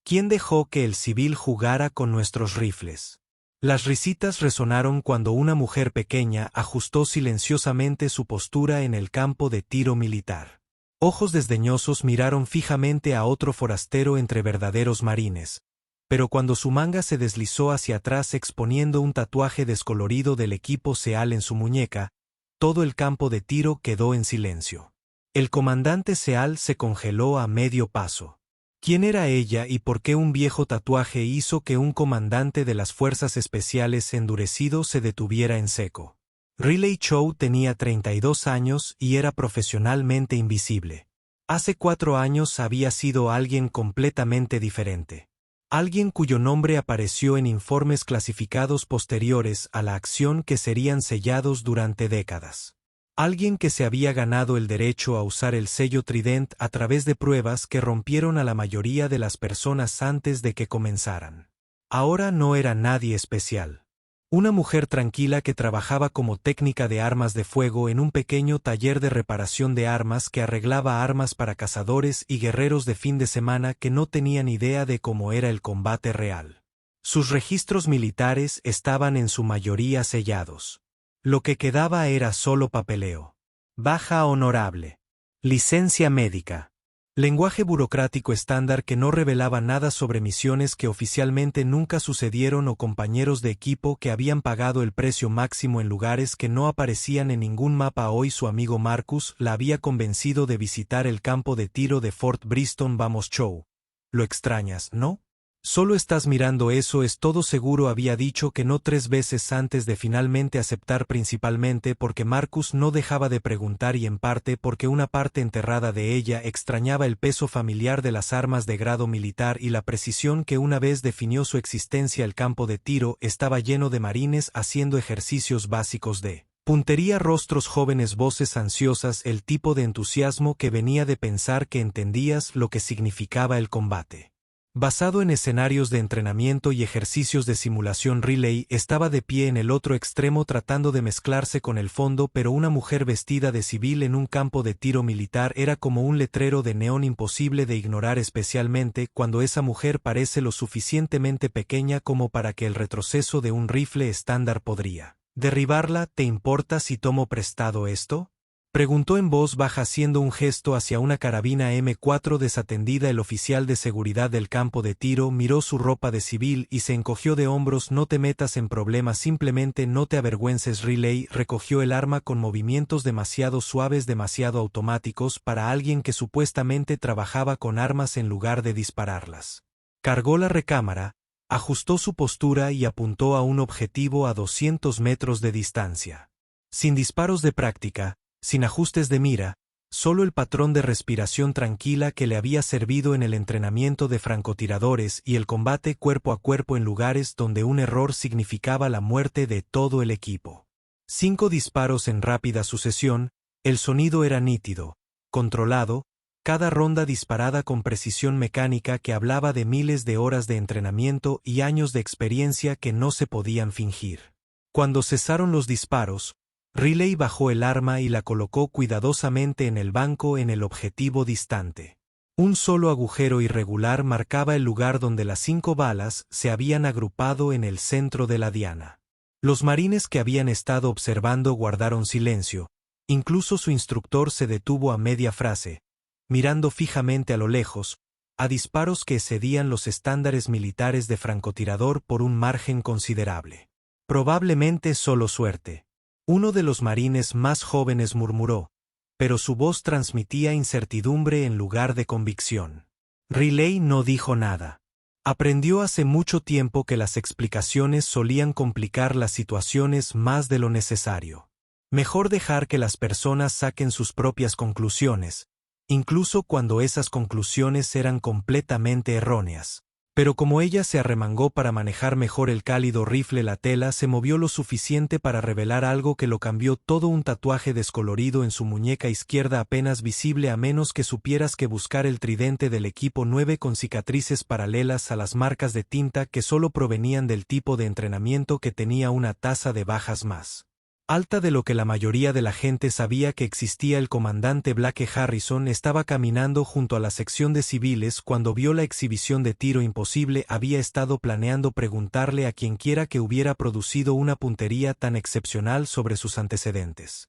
¿Quién dejó que el civil jugara con nuestros rifles? Las risitas resonaron cuando una mujer pequeña ajustó silenciosamente su postura en el campo de tiro militar. Ojos desdeñosos miraron fijamente a otro forastero entre verdaderos marines, pero cuando su manga se deslizó hacia atrás exponiendo un tatuaje descolorido del equipo SEAL en su muñeca, todo el campo de tiro quedó en silencio. El comandante SEAL se congeló a medio paso. ¿Quién era ella y por qué un viejo tatuaje hizo que un comandante de las fuerzas especiales endurecido se detuviera en seco? Riley Chow tenía 32 años y era profesionalmente invisible. Hace 4 años había sido alguien completamente diferente. Alguien cuyo nombre apareció en informes clasificados posteriores a la acción que serían sellados durante décadas. Alguien que se había ganado el derecho a usar el sello Trident a través de pruebas que rompieron a la mayoría de las personas antes de que comenzaran. Ahora no era nadie especial. Una mujer tranquila que trabajaba como técnica de armas de fuego en un pequeño taller de reparación de armas que arreglaba armas para cazadores y guerreros de fin de semana que no tenían idea de cómo era el combate real. Sus registros militares estaban en su mayoría sellados. Lo que quedaba era solo papeleo. Baja honorable. Licencia médica. Lenguaje burocrático estándar que no revelaba nada sobre misiones que oficialmente nunca sucedieron o compañeros de equipo que habían pagado el precio máximo en lugares que no aparecían en ningún mapa. Hoy su amigo Marcus la había convencido de visitar el campo de tiro de Fort Bristol. Vamos, Chow. ¿Lo extrañas, no? Solo estás mirando eso, es todo seguro. Había dicho que no 3 veces antes de finalmente aceptar, principalmente porque Marcus no dejaba de preguntar y en parte porque una parte enterrada de ella extrañaba el peso familiar de las armas de grado militar y la precisión que una vez definió su existencia. El campo de tiro estaba lleno de marines haciendo ejercicios básicos de puntería, rostros jóvenes, voces ansiosas, el tipo de entusiasmo que venía de pensar que entendías lo que significaba el combate. Basado en escenarios de entrenamiento y ejercicios de simulación, Riley estaba de pie en el otro extremo tratando de mezclarse con el fondo, pero una mujer vestida de civil en un campo de tiro militar era como un letrero de neón imposible de ignorar, especialmente cuando esa mujer parece lo suficientemente pequeña como para que el retroceso de un rifle estándar podría derribarla. ¿Te importa si tomo prestado esto?, preguntó en voz baja haciendo un gesto hacia una carabina M4 desatendida. El oficial de seguridad del campo de tiro miró su ropa de civil y se encogió de hombros. No te metas en problemas, simplemente no te avergüences. Riley recogió el arma con movimientos demasiado suaves, demasiado automáticos para alguien que supuestamente trabajaba con armas en lugar de dispararlas. Cargó la recámara, ajustó su postura y apuntó a un objetivo a 200 metros de distancia. Sin disparos de práctica, sin ajustes de mira, solo el patrón de respiración tranquila que le había servido en el entrenamiento de francotiradores y el combate cuerpo a cuerpo en lugares donde un error significaba la muerte de todo el equipo. 5 disparos en rápida sucesión, el sonido era nítido, controlado, cada ronda disparada con precisión mecánica que hablaba de miles de horas de entrenamiento y años de experiencia que no se podían fingir. Cuando cesaron los disparos, Riley bajó el arma y la colocó cuidadosamente en el banco en el objetivo distante. Un solo agujero irregular marcaba el lugar donde las 5 balas se habían agrupado en el centro de la diana. Los marines que habían estado observando guardaron silencio, incluso su instructor se detuvo a media frase, mirando fijamente a lo lejos, a disparos que excedían los estándares militares de francotirador por un margen considerable. Probablemente solo suerte. Uno de los marines más jóvenes murmuró, pero su voz transmitía incertidumbre en lugar de convicción. Riley no dijo nada. Aprendió hace mucho tiempo que las explicaciones solían complicar las situaciones más de lo necesario. Mejor dejar que las personas saquen sus propias conclusiones, incluso cuando esas conclusiones eran completamente erróneas. Pero como ella se arremangó para manejar mejor el cálido rifle, la tela se movió lo suficiente para revelar algo que lo cambió todo: un tatuaje descolorido en su muñeca izquierda apenas visible a menos que supieras que buscar el tridente del equipo 9 con cicatrices paralelas a las marcas de tinta que solo provenían del tipo de entrenamiento que tenía una tasa de bajas más Alta de lo que la mayoría de la gente sabía que existía, el comandante Blake Harrison estaba caminando junto a la sección de civiles cuando vio la exhibición de tiro imposible. Había estado planeando preguntarle a quienquiera que hubiera producido una puntería tan excepcional sobre sus antecedentes.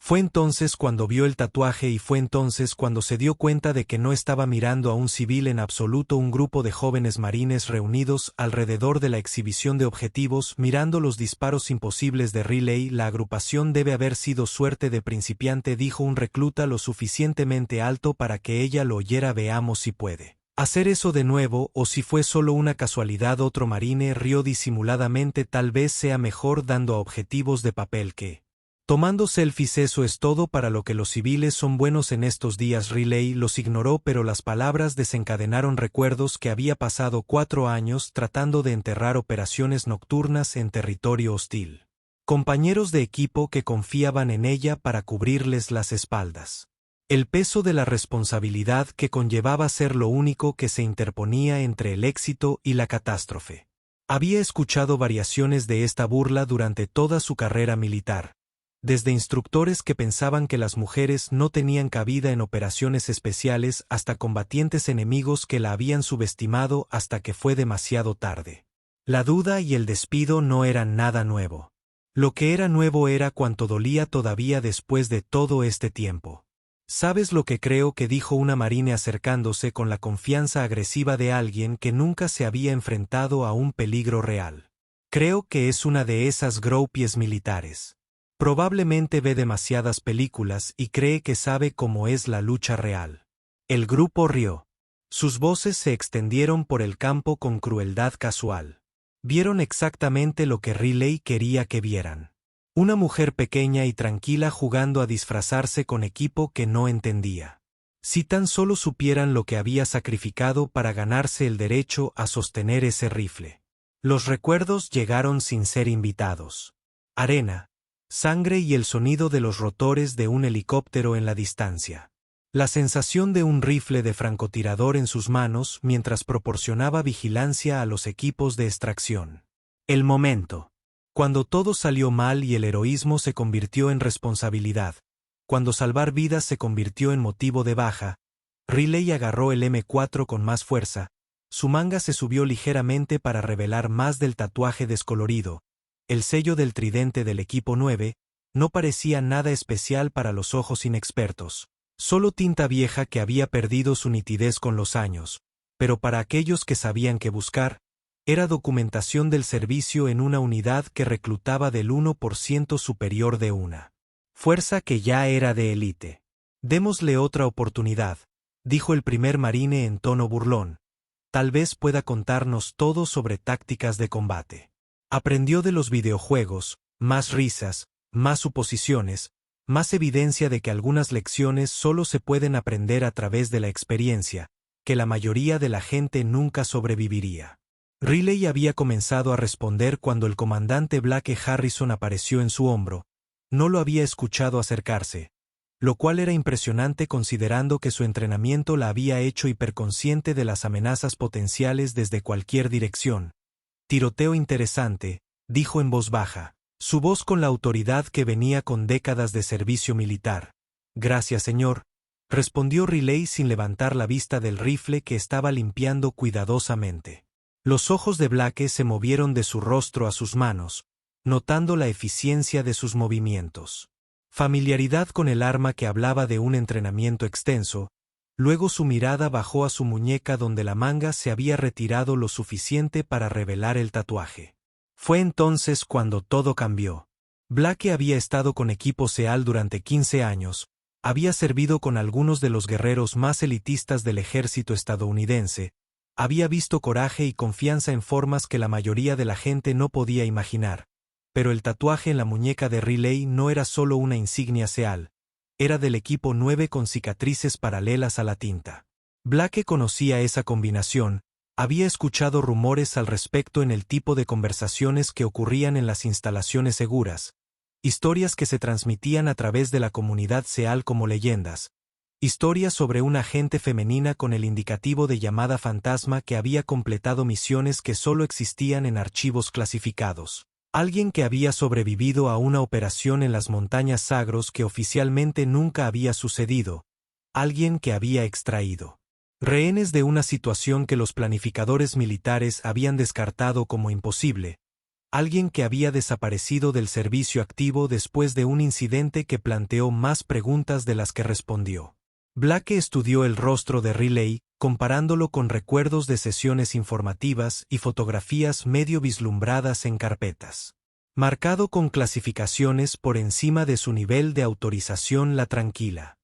Fue entonces cuando vio el tatuaje y fue entonces cuando se dio cuenta de que no estaba mirando a un civil en absoluto. Un grupo de jóvenes marines reunidos alrededor de la exhibición de objetivos mirando los disparos imposibles de Riley. La agrupación debe haber sido suerte de principiante, dijo un recluta lo suficientemente alto para que ella lo oyera. Veamos si puede hacer eso de nuevo o si fue solo una casualidad. Otro marine rió disimuladamente. Tal vez sea mejor dando a objetivos de papel que tomando selfies. Eso es todo para lo que los civiles son buenos en estos días. Riley los ignoró, pero las palabras desencadenaron recuerdos que había pasado 4 años tratando de enterrar operaciones nocturnas en territorio hostil. Compañeros de equipo que confiaban en ella para cubrirles las espaldas. El peso de la responsabilidad que conllevaba ser lo único que se interponía entre el éxito y la catástrofe. Había escuchado variaciones de esta burla durante toda su carrera militar. Desde instructores que pensaban que las mujeres no tenían cabida en operaciones especiales hasta combatientes enemigos que la habían subestimado hasta que fue demasiado tarde. La duda y el despido no eran nada nuevo. Lo que era nuevo era cuánto dolía todavía después de todo este tiempo. ¿Sabes lo que creo que?, dijo una marine acercándose con la confianza agresiva de alguien que nunca se había enfrentado a un peligro real. Creo que es una de esas groupies militares. Probablemente ve demasiadas películas y cree que sabe cómo es la lucha real. El grupo rió. Sus voces se extendieron por el campo con crueldad casual. Vieron exactamente lo que Riley quería que vieran. Una mujer pequeña y tranquila jugando a disfrazarse con equipo que no entendía. Si tan solo supieran lo que había sacrificado para ganarse el derecho a sostener ese rifle. Los recuerdos llegaron sin ser invitados. Arena, sangre y el sonido de los rotores de un helicóptero en la distancia. La sensación de un rifle de francotirador en sus manos mientras proporcionaba vigilancia a los equipos de extracción. El momento. Cuando todo salió mal y el heroísmo se convirtió en responsabilidad. Cuando salvar vidas se convirtió en motivo de baja. Riley agarró el M4 con más fuerza. Su manga se subió ligeramente para revelar más del tatuaje descolorido. El sello del tridente del equipo 9 no parecía nada especial para los ojos inexpertos, solo tinta vieja que había perdido su nitidez con los años, pero para aquellos que sabían qué buscar, era documentación del servicio en una unidad que reclutaba del 1% superior de una fuerza que ya era de élite. Démosle otra oportunidad, dijo el primer marine en tono burlón. Tal vez pueda contarnos todo sobre tácticas de combate. Aprendió de los videojuegos, más risas, más suposiciones, más evidencia de que algunas lecciones solo se pueden aprender a través de la experiencia, que la mayoría de la gente nunca sobreviviría. Riley había comenzado a responder cuando el comandante Blake Harrison apareció en su hombro. No lo había escuchado acercarse, lo cual era impresionante considerando que su entrenamiento la había hecho hiperconsciente de las amenazas potenciales desde cualquier dirección. Tiroteo interesante, dijo en voz baja, su voz con la autoridad que venía con décadas de servicio militar. Gracias, señor, respondió Riley sin levantar la vista del rifle que estaba limpiando cuidadosamente. Los ojos de Blake se movieron de su rostro a sus manos, notando la eficiencia de sus movimientos. Familiaridad con el arma que hablaba de un entrenamiento extenso. Luego su mirada bajó a su muñeca donde la manga se había retirado lo suficiente para revelar el tatuaje. Fue entonces cuando todo cambió. Blake había estado con equipo SEAL durante 15 años, había servido con algunos de los guerreros más elitistas del ejército estadounidense, había visto coraje y confianza en formas que la mayoría de la gente no podía imaginar, pero el tatuaje en la muñeca de Riley no era solo una insignia SEAL. Era del equipo 9 con cicatrices paralelas a la tinta. Blake conocía esa combinación, había escuchado rumores al respecto en el tipo de conversaciones que ocurrían en las instalaciones seguras, historias que se transmitían a través de la comunidad SEAL como leyendas, historias sobre una agente femenina con el indicativo de llamada fantasma que había completado misiones que solo existían en archivos clasificados. Alguien que había sobrevivido a una operación en las montañas Zagros que oficialmente nunca había sucedido. Alguien que había extraído rehenes de una situación que los planificadores militares habían descartado como imposible. Alguien que había desaparecido del servicio activo después de un incidente que planteó más preguntas de las que respondió. Blake estudió el rostro de Riley, comparándolo con recuerdos de sesiones informativas y fotografías medio vislumbradas en carpetas. Marcado con clasificaciones por encima de su nivel de autorización la tranquila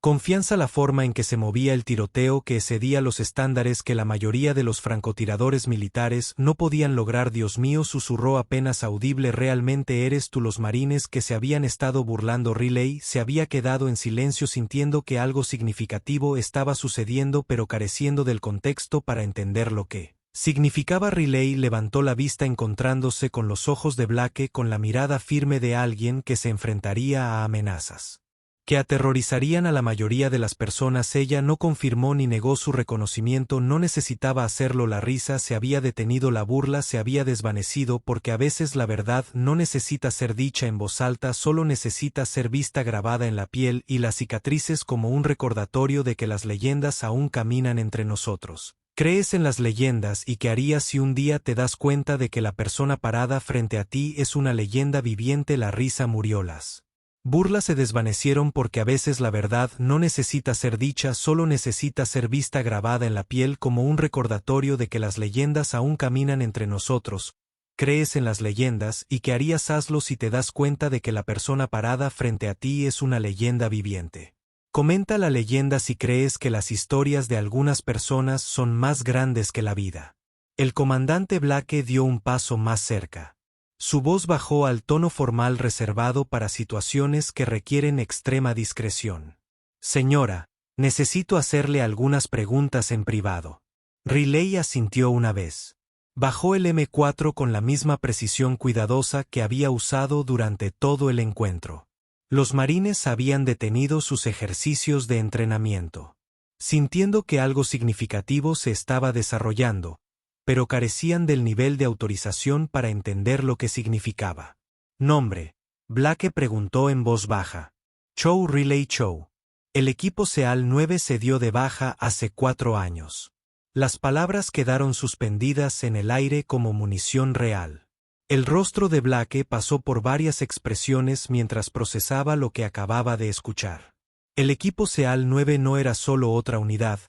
confianza, la forma en que se movía el tiroteo que excedía los estándares que la mayoría de los francotiradores militares no podían lograr. Dios mío, susurró apenas audible, ¿realmente eres tú? Los marines que se habían estado burlando. Riley se había quedado en silencio sintiendo que algo significativo estaba sucediendo pero careciendo del contexto para entender lo que significaba. Riley levantó la vista encontrándose con los ojos de Blake con la mirada firme de alguien que se enfrentaría a amenazas que aterrorizarían a la mayoría de las personas. Ella no confirmó ni negó su reconocimiento, no necesitaba hacerlo. La risa se había detenido, la burla se había desvanecido, porque a veces la verdad no necesita ser dicha en voz alta, solo necesita ser vista grabada en la piel y las cicatrices como un recordatorio de que las leyendas aún caminan entre nosotros. ¿Crees en las leyendas? ¿Y qué harías si un día te das cuenta de que la persona parada frente a ti es una leyenda viviente? La risa murió, las burlas se desvanecieron, porque a veces la verdad no necesita ser dicha, solo necesita ser vista grabada en la piel como un recordatorio de que las leyendas aún caminan entre nosotros. ¿Crees en las leyendas? ¿Y qué harías? Hazlo si te das cuenta de que la persona parada frente a ti es una leyenda viviente. Comenta la leyenda si crees que las historias de algunas personas son más grandes que la vida. El comandante Blake dio un paso más cerca. Su voz bajó al tono formal reservado para situaciones que requieren extrema discreción. Señora, necesito hacerle algunas preguntas en privado. Riley asintió una vez. Bajó el M4 con la misma precisión cuidadosa que había usado durante todo el encuentro. Los marines habían detenido sus ejercicios de entrenamiento, sintiendo que algo significativo se estaba desarrollando, pero carecían del nivel de autorización para entender lo que significaba. ¿Nombre? Blake preguntó en voz baja. Chow, Riley Chow. El equipo SEAL 9 se dio de baja hace 4 años. Las palabras quedaron suspendidas en el aire como munición real. El rostro de Blake pasó por varias expresiones mientras procesaba lo que acababa de escuchar. El equipo SEAL 9 no era solo otra unidad,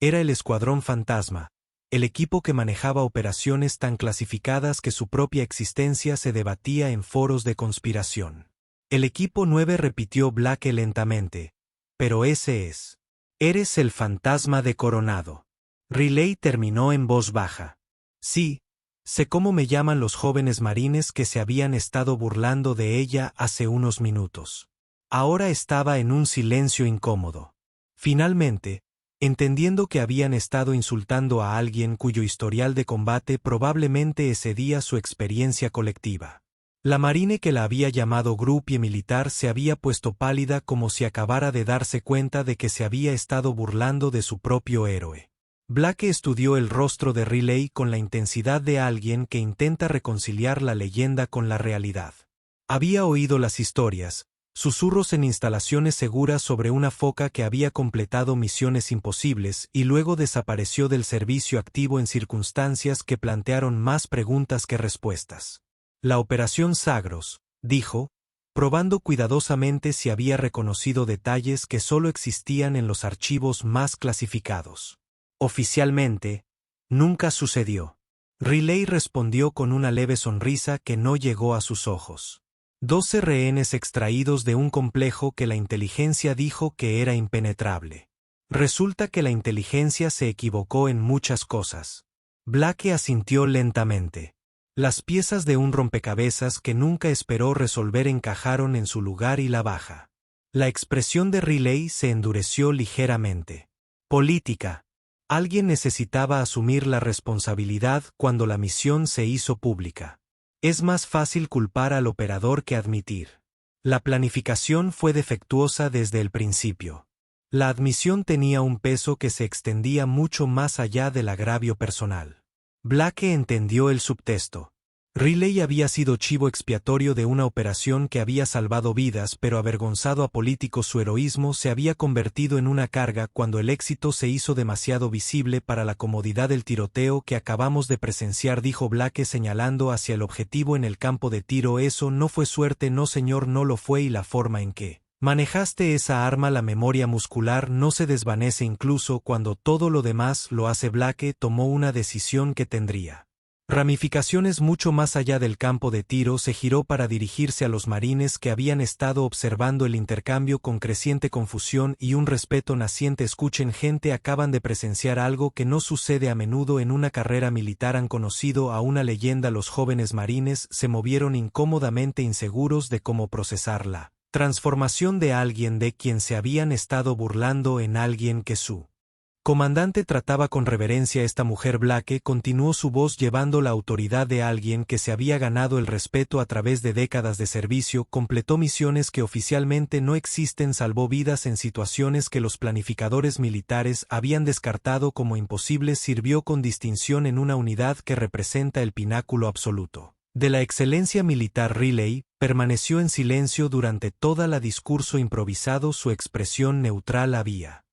era el Escuadrón Fantasma, el equipo que manejaba operaciones tan clasificadas que su propia existencia se debatía en foros de conspiración. El equipo 9, repitió Blake lentamente. Pero ese es. Eres el fantasma de Coronado. Riley terminó en voz baja. Sí, sé cómo me llaman los jóvenes marines que se habían estado burlando de ella hace unos minutos. Ahora estaba en un silencio incómodo. Finalmente, entendiendo que habían estado insultando a alguien cuyo historial de combate probablemente excedía su experiencia colectiva. La marine que la había llamado Grupo militar se había puesto pálida como si acabara de darse cuenta de que se había estado burlando de su propio héroe. Blake estudió el rostro de Riley con la intensidad de alguien que intenta reconciliar la leyenda con la realidad. Había oído las historias, susurros en instalaciones seguras sobre una foca que había completado misiones imposibles y luego desapareció del servicio activo en circunstancias que plantearon más preguntas que respuestas. La operación Zagros, dijo, probando cuidadosamente si había reconocido detalles que solo existían en los archivos más clasificados. Oficialmente, nunca sucedió. Riley respondió con una leve sonrisa que no llegó a sus ojos. 12 rehenes extraídos de un complejo que la inteligencia dijo que era impenetrable. Resulta que la inteligencia se equivocó en muchas cosas. Blake asintió lentamente. Las piezas de un rompecabezas que nunca esperó resolver encajaron en su lugar y la baja. La expresión de Riley se endureció ligeramente. Política. Alguien necesitaba asumir la responsabilidad cuando la misión se hizo pública. Es más fácil culpar al operador que admitir. La planificación fue defectuosa desde el principio. La admisión tenía un peso que se extendía mucho más allá del agravio personal. Blake entendió el subtexto. Riley había sido chivo expiatorio de una operación que había salvado vidas, pero avergonzado a políticos su heroísmo se había convertido en una carga cuando el éxito se hizo demasiado visible para la comodidad del tiroteo que acabamos de presenciar, dijo Blake señalando hacia el objetivo en el campo de tiro. Eso no fue suerte, no señor, no lo fue, y la forma en que manejaste esa arma, la memoria muscular no se desvanece incluso cuando todo lo demás lo hace. Blake tomó una decisión que tendría ramificaciones mucho más allá del campo de tiro. Se giró para dirigirse a los marines que habían estado observando el intercambio con creciente confusión y un respeto naciente. Escuchen, gente, acaban de presenciar algo que no sucede a menudo en una carrera militar. Han conocido a una leyenda. Los jóvenes marines se movieron incómodamente, inseguros de cómo procesar la transformación de alguien de quien se habían estado burlando en alguien que su comandante trataba con reverencia. Esta mujer, Blake, continuó su voz, llevando la autoridad de alguien que se había ganado el respeto a través de décadas de servicio, completó misiones que oficialmente no existen, salvó vidas en situaciones que los planificadores militares habían descartado como imposibles, sirvió con distinción en una unidad que representa el pináculo absoluto de la excelencia militar. Riley permaneció en silencio durante toda la discurso improvisado. Su expresión neutral había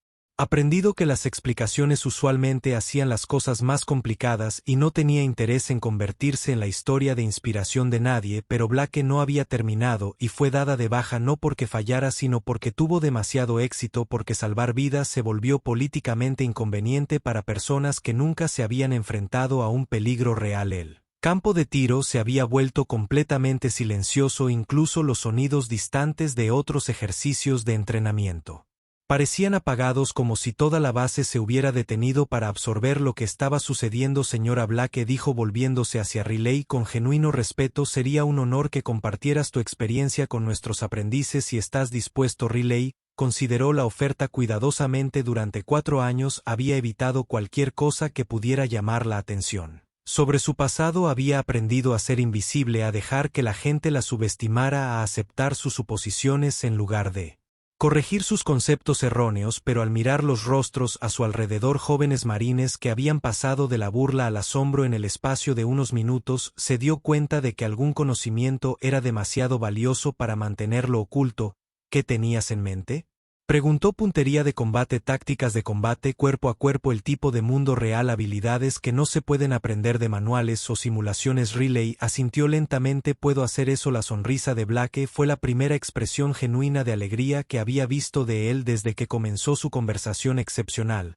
aprendido que las explicaciones usualmente hacían las cosas más complicadas y no tenía interés en convertirse en la historia de inspiración de nadie, pero Blake no había terminado y fue dada de baja no porque fallara, sino porque tuvo demasiado éxito, porque salvar vidas se volvió políticamente inconveniente para personas que nunca se habían enfrentado a un peligro real. El campo de tiro se había vuelto completamente silencioso, incluso los sonidos distantes de otros ejercicios de entrenamiento parecían apagados, como si toda la base se hubiera detenido para absorber lo que estaba sucediendo. Señora Blake, dijo volviéndose hacia Riley con genuino respeto, sería un honor que compartieras tu experiencia con nuestros aprendices si estás dispuesto. Riley consideró la oferta cuidadosamente. Durante 4 años había evitado cualquier cosa que pudiera llamar la atención sobre su pasado. Había aprendido a ser invisible, a dejar que la gente la subestimara, a aceptar sus suposiciones en lugar de corregir sus conceptos erróneos, pero al mirar los rostros a su alrededor, jóvenes marines que habían pasado de la burla al asombro en el espacio de unos minutos, se dio cuenta de que algún conocimiento era demasiado valioso para mantenerlo oculto. ¿Qué tenías en mente?, preguntó. Puntería de combate, tácticas de combate cuerpo a cuerpo, el tipo de mundo real, habilidades que no se pueden aprender de manuales o simulaciones. Riley asintió lentamente. Puedo hacer eso. La sonrisa de Blake fue la primera expresión genuina de alegría que había visto de él desde que comenzó su conversación excepcional.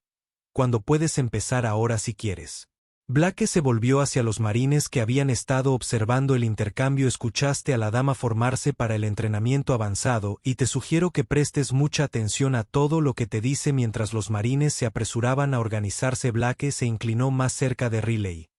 Cuando puedes empezar ahora si quieres. Blake se volvió hacia los marines que habían estado observando el intercambio. Escuchaste a la dama formarse para el entrenamiento avanzado, y te sugiero que prestes mucha atención a todo lo que te dice. Mientras los marines se apresuraban a organizarse, Blake se inclinó más cerca de Riley.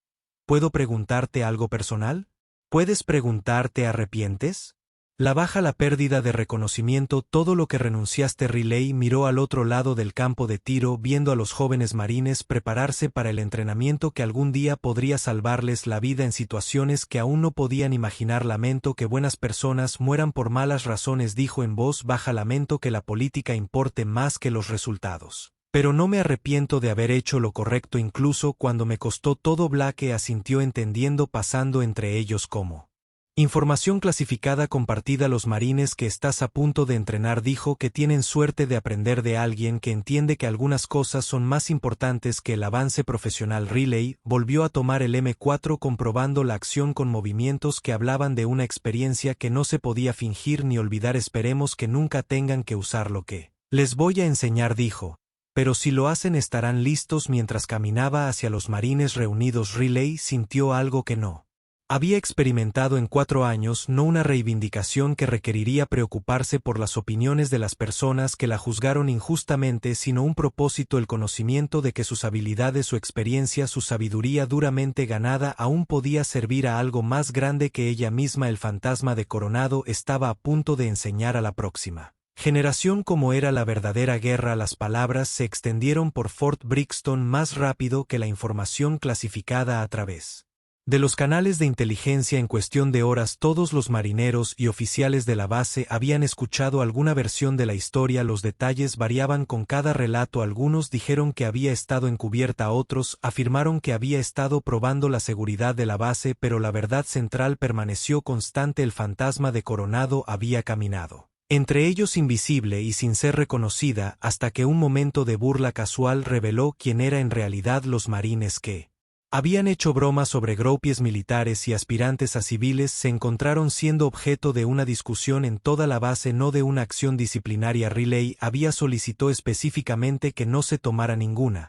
¿Puedo preguntarte algo personal? ¿Puedes preguntar, ¿te arrepientes? La baja, la pérdida de reconocimiento, todo lo que renunciaste. Riley miró al otro lado del campo de tiro, viendo a los jóvenes marines prepararse para el entrenamiento que algún día podría salvarles la vida en situaciones que aún no podían imaginar. Lamento que buenas personas mueran por malas razones, dijo en voz baja. Lamento que la política importe más que los resultados. Pero no me arrepiento de haber hecho lo correcto, incluso cuando me costó todo. Blake asintió, entendiendo, pasando entre ellos como información clasificada compartida. Los marines que estás a punto de entrenar, dijo, que tienen suerte de aprender de alguien que entiende que algunas cosas son más importantes que el avance profesional. Riley volvió a tomar el M4, comprobando la acción con movimientos que hablaban de una experiencia que no se podía fingir ni olvidar. Esperemos que nunca tengan que usar lo que les voy a enseñar, dijo. Pero si lo hacen estarán listos. Mientras caminaba hacia los marines reunidos, Riley sintió algo que no había experimentado en 4 años, no una reivindicación que requeriría preocuparse por las opiniones de las personas que la juzgaron injustamente, sino un propósito, el conocimiento de que sus habilidades, su experiencia, su sabiduría duramente ganada aún podía servir a algo más grande que ella misma. El fantasma de Coronado estaba a punto de enseñar a la próxima generación cómo era la verdadera guerra. Las palabras se extendieron por Fort Brixton más rápido que la información clasificada a través De los canales de inteligencia en cuestión de horas todos los marineros y oficiales de la base habían escuchado alguna versión de la historia. Los detalles variaban con cada relato. Algunos dijeron que había estado encubierta, otros afirmaron que había estado probando la seguridad de la base, pero la verdad central permaneció constante: el fantasma de Coronado había caminado entre ellos invisible y sin ser reconocida, hasta que un momento de burla casual reveló quién era en realidad. Los marines que habían hecho bromas sobre groupies militares y aspirantes a civiles se encontraron siendo objeto de una discusión en toda la base, no de una acción disciplinaria. Riley solicitó específicamente que no se tomara ninguna,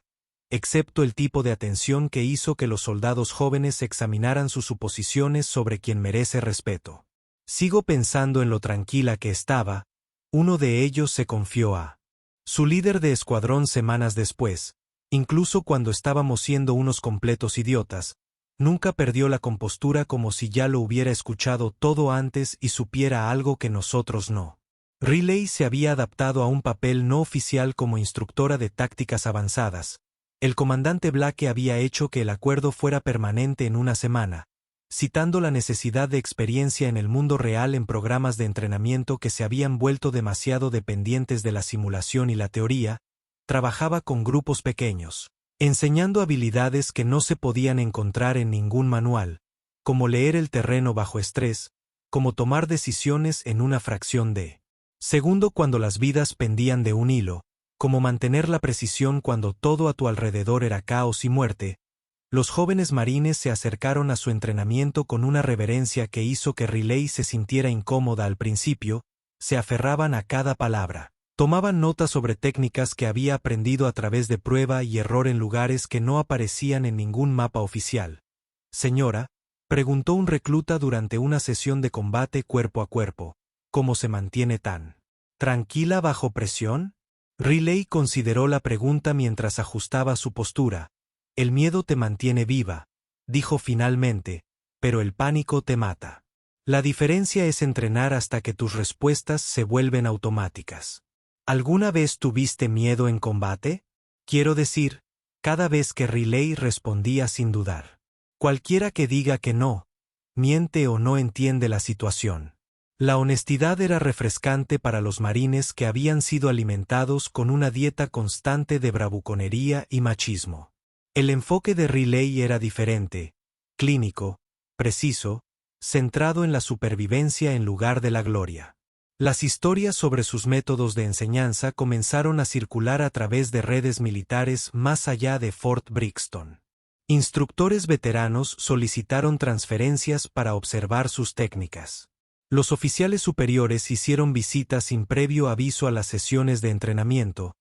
excepto el tipo de atención que hizo que los soldados jóvenes examinaran sus suposiciones sobre quien merece respeto. Sigo pensando en lo tranquila que estaba. Uno de ellos se confió a su líder de escuadrón semanas después. Incluso cuando estábamos siendo unos completos idiotas, nunca perdió la compostura, como si ya lo hubiera escuchado todo antes y supiera algo que nosotros no. Riley se había adaptado a un papel no oficial como instructora de tácticas avanzadas. El comandante Blake había hecho que el acuerdo fuera permanente en una semana, citando la necesidad de experiencia en el mundo real en programas de entrenamiento que se habían vuelto demasiado dependientes de la simulación y la teoría. Trabajaba con grupos pequeños, enseñando habilidades que no se podían encontrar en ningún manual, como leer el terreno bajo estrés, como tomar decisiones en una fracción de segundo cuando las vidas pendían de un hilo, como mantener la precisión cuando todo a tu alrededor era caos y muerte. Los jóvenes marines se acercaron a su entrenamiento con una reverencia que hizo que Riley se sintiera incómoda al principio. Se aferraban a cada palabra. Tomaban notas sobre técnicas que había aprendido a través de prueba y error en lugares que no aparecían en ningún mapa oficial. Señora, preguntó un recluta durante una sesión de combate cuerpo a cuerpo, ¿cómo se mantiene tan tranquila bajo presión? Riley consideró la pregunta mientras ajustaba su postura. El miedo te mantiene viva, dijo finalmente, pero el pánico te mata. La diferencia es entrenar hasta que tus respuestas se vuelven automáticas. ¿Alguna vez tuviste miedo en combate? Quiero decir, cada vez que Riley respondía sin dudar. Cualquiera que diga que no, miente o no entiende la situación. La honestidad era refrescante para los marines que habían sido alimentados con una dieta constante de bravuconería y machismo. El enfoque de Riley era diferente, clínico, preciso, centrado en la supervivencia en lugar de la gloria. Las historias sobre sus métodos de enseñanza comenzaron a circular a través de redes militares más allá de Fort Brixton. Instructores veteranos solicitaron transferencias para observar sus técnicas. Los oficiales superiores hicieron visitas sin previo aviso a las sesiones de entrenamiento,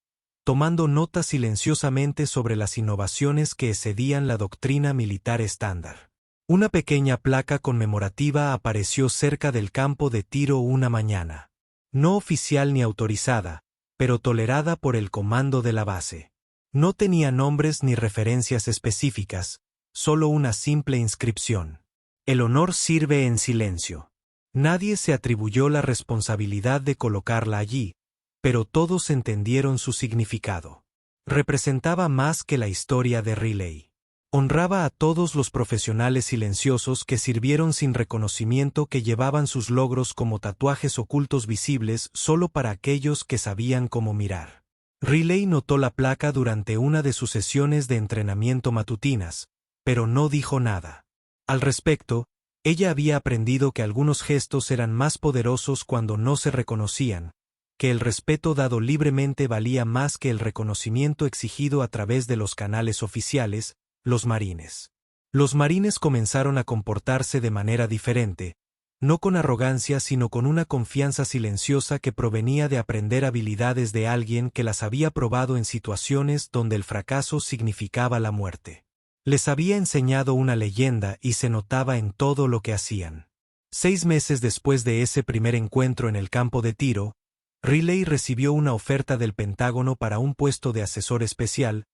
tomando notas silenciosamente sobre las innovaciones que excedían la doctrina militar estándar. Una pequeña placa conmemorativa apareció cerca del campo de tiro una mañana. No oficial ni autorizada, pero tolerada por el comando de la base. No tenía nombres ni referencias específicas, solo una simple inscripción. El honor sirve en silencio. Nadie se atribuyó la responsabilidad de colocarla allí, pero todos entendieron su significado. Representaba más que la historia de Riley. Honraba a todos los profesionales silenciosos que sirvieron sin reconocimiento, que llevaban sus logros como tatuajes ocultos visibles solo para aquellos que sabían cómo mirar. Riley notó la placa durante una de sus sesiones de entrenamiento matutinas, pero no dijo nada. Al respecto, ella había aprendido que algunos gestos eran más poderosos cuando no se reconocían, que el respeto dado libremente valía más que el reconocimiento exigido a través de los canales oficiales. Los marines. Los marines comenzaron a comportarse de manera diferente, no con arrogancia sino con una confianza silenciosa que provenía de aprender habilidades de alguien que las había probado en situaciones donde el fracaso significaba la muerte. Les había enseñado una leyenda y se notaba en todo lo que hacían. 6 meses después de ese primer encuentro en el campo de tiro, Riley recibió una oferta del Pentágono para un puesto de asesor especial,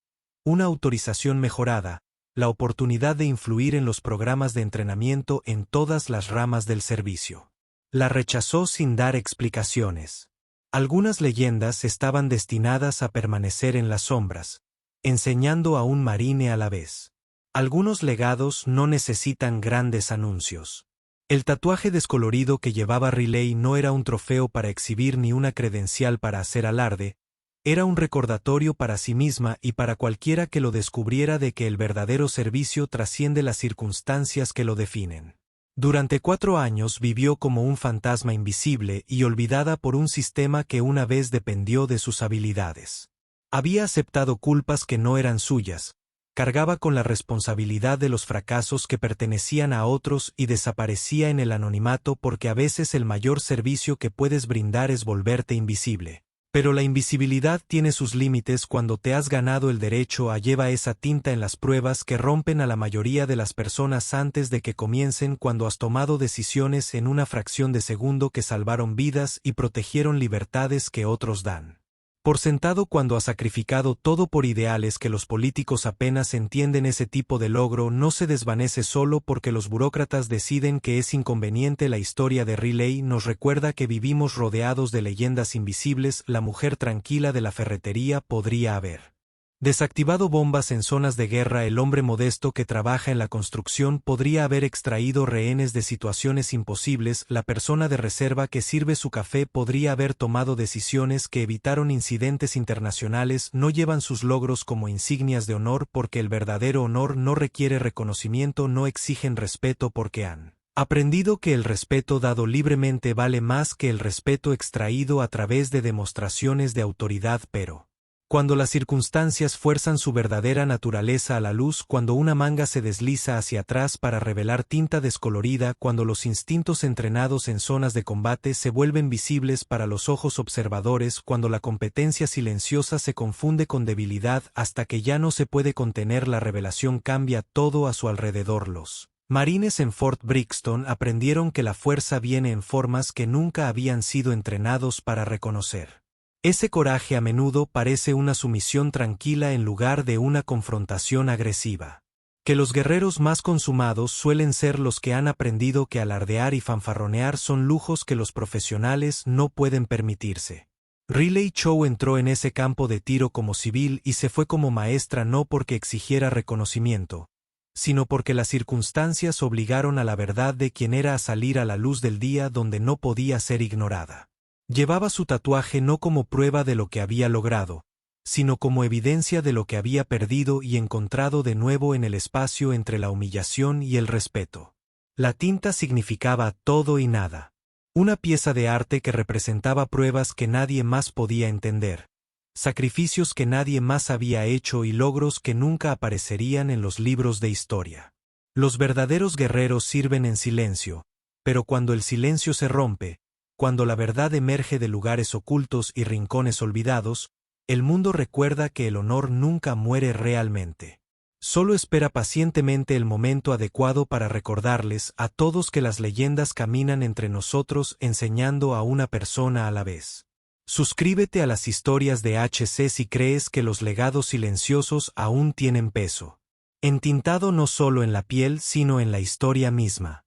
una autorización mejorada, la oportunidad de influir en los programas de entrenamiento en todas las ramas del servicio. La rechazó sin dar explicaciones. Algunas leyendas estaban destinadas a permanecer en las sombras, enseñando a un marine a la vez. Algunos legados no necesitan grandes anuncios. El tatuaje descolorido que llevaba Riley no era un trofeo para exhibir ni una credencial para hacer alarde, era un recordatorio para sí misma y para cualquiera que lo descubriera de que el verdadero servicio trasciende las circunstancias que lo definen. Durante 4 años vivió como un fantasma invisible y olvidada por un sistema que una vez dependió de sus habilidades. Había aceptado culpas que no eran suyas, cargaba con la responsabilidad de los fracasos que pertenecían a otros y desaparecía en el anonimato porque a veces el mayor servicio que puedes brindar es volverte invisible. Pero la invisibilidad tiene sus límites cuando te has ganado el derecho a llevar esa tinta en las pruebas que rompen a la mayoría de las personas antes de que comiencen, cuando has tomado decisiones en una fracción de segundo que salvaron vidas y protegieron libertades que otros dan por sentado, cuando has sacrificado todo por ideales que los políticos apenas entienden. Ese tipo de logro no se desvanece solo porque los burócratas deciden que es inconveniente. La historia de Riley nos recuerda que vivimos rodeados de leyendas invisibles. La mujer tranquila de la ferretería podría haber desactivado bombas en zonas de guerra. El hombre modesto que trabaja en la construcción podría haber extraído rehenes de situaciones imposibles. La persona de reserva que sirve su café podría haber tomado decisiones que evitaron incidentes internacionales. No llevan sus logros como insignias de honor porque el verdadero honor no requiere reconocimiento. No exigen respeto porque han aprendido que el respeto dado libremente vale más que el respeto extraído a través de demostraciones de autoridad. Pero cuando las circunstancias fuerzan su verdadera naturaleza a la luz, cuando una manga se desliza hacia atrás para revelar tinta descolorida, cuando los instintos entrenados en zonas de combate se vuelven visibles para los ojos observadores, cuando la competencia silenciosa se confunde con debilidad hasta que ya no se puede contener, la revelación cambia todo a su alrededor. Los marines en Fort Brixton aprendieron que la fuerza viene en formas que nunca habían sido entrenados para reconocer. Ese coraje a menudo parece una sumisión tranquila en lugar de una confrontación agresiva. Que los guerreros más consumados suelen ser los que han aprendido que alardear y fanfarronear son lujos que los profesionales no pueden permitirse. Riley Chow entró en ese campo de tiro como civil y se fue como maestra, no porque exigiera reconocimiento, sino porque las circunstancias obligaron a la verdad de quien era a salir a la luz del día, donde no podía ser ignorada. Llevaba su tatuaje no como prueba de lo que había logrado, sino como evidencia de lo que había perdido y encontrado de nuevo en el espacio entre la humillación y el respeto. La tinta significaba todo y nada. Una pieza de arte que representaba pruebas que nadie más podía entender, sacrificios que nadie más había hecho y logros que nunca aparecerían en los libros de historia. Los verdaderos guerreros sirven en silencio, pero cuando el silencio se rompe, cuando la verdad emerge de lugares ocultos y rincones olvidados, el mundo recuerda que el honor nunca muere realmente. Solo espera pacientemente el momento adecuado para recordarles a todos que las leyendas caminan entre nosotros, enseñando a una persona a la vez. Suscríbete a las historias de HC si crees que los legados silenciosos aún tienen peso. Entintado no solo en la piel sino en la historia misma.